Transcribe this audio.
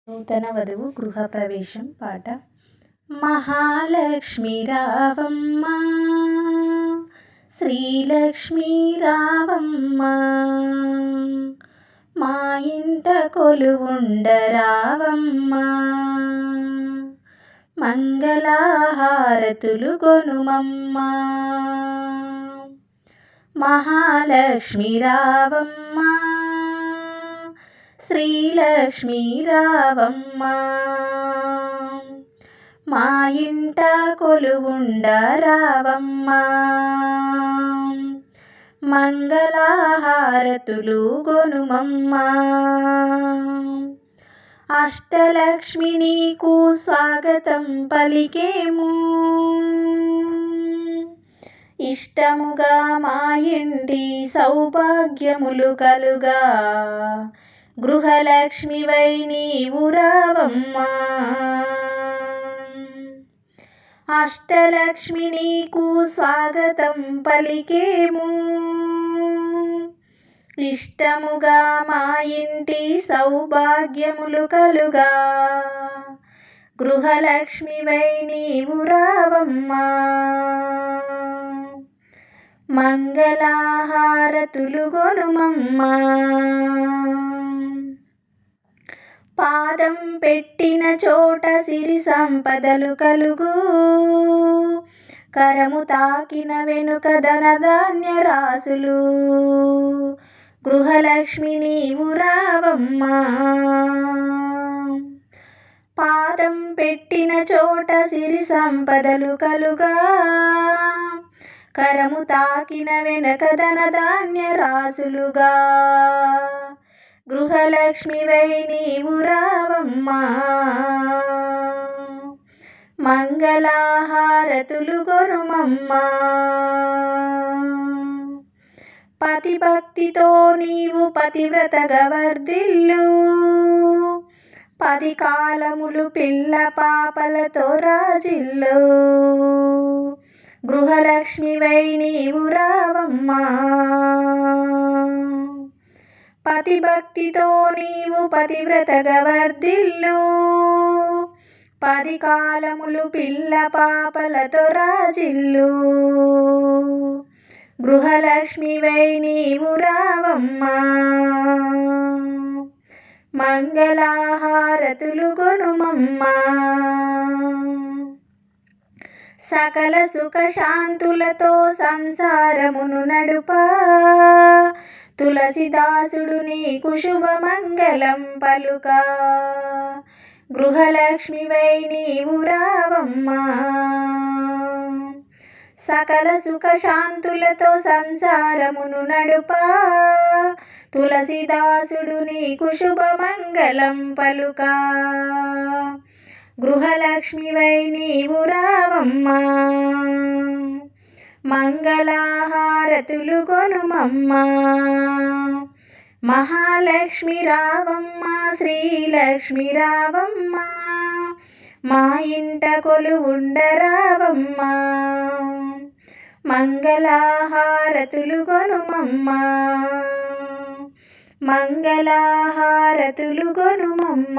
నూతన వధువు గృహప్రవేశం పాట. మహాలక్ష్మి రావమ్మ, శ్రీలక్ష్మి రావమ్మ, మా ఇంట కొలువుండరావమ్మ, మంగళహారతులు గొనుమమ్మ. మహాలక్ష్మి రావమ్మ, శ్రీలక్ష్మి రావమ్మ, మా ఇంట కొలువుండరావమ్మ, మంగళహారతులు గొనుమమ్మ. అష్టలక్ష్మి నీకు స్వాగతం పలికేము, ఇష్టముగా మా ఇంటి సౌభాగ్యములు కలుగా, గృహలక్ష్మివై నీవు రావమ్మ. అష్టలక్ష్మి నీకు స్వాగతం పలికేము, ఇష్టముగా మా ఇంటి సౌభాగ్యములు కలుగా, గృహలక్ష్మివై నీవు రావమ్మ, మంగళహారతులు గొనుమమ్మ. పాదం పెట్టిన చోట సిరి సంపదలు కలుగు, కరము తాకిన వెనుక ధనధాన్య రాసులు, గృహలక్ష్మి నీవు రావమ్మ. పాదం పెట్టిన చోట సిరి సంపదలు కలుగా, కరము తాకిన వెనక ధనధాన్య రాసులుగా, గృహలక్ష్మివై నీవు రావమ్మ, మంగళహారతులు గొనుమమ్మ. పతిభక్తితో నీవు పతివ్రతగా వర్ధిల్లు, 10 కాలములు పిల్ల పాపలతో రాజిల్లు, గృహలక్ష్మివై నీవు రావమ్మ. పతిభక్తితో నీవు పతివ్రతగా వర్ధిల్లు, 10 కాలములు పిల్ల పాపలతో రాజిల్లు, గృహలక్ష్మివై నీవు రావమ్మ, మంగళహారతులు గొనుమమ్మ. సకల సుఖ శాంతులతో సంసారమును నడుపా, తులసిదాసుడు నీకు శుభమంగళం పలుకా, గృహలక్ష్మివై నీవు రావమ్మ. సకల సుఖ శాంతులతో సంసారమును నడుపా, తులసిదాసుడు నీకు శుభమంగళం పలుకా, గృహలక్ష్మివై నీవు రావమ్మ, మంగళహారతులు గొనుమమ్మ. మహాలక్ష్మి రావమ్మ, శ్రీలక్ష్మి రావమ్మ, మా ఇంట కొలువుండరావమ్మ, మంగళహారతులు గొనుమమ్మ, మంగళహారతులు గొనుమమ్మ.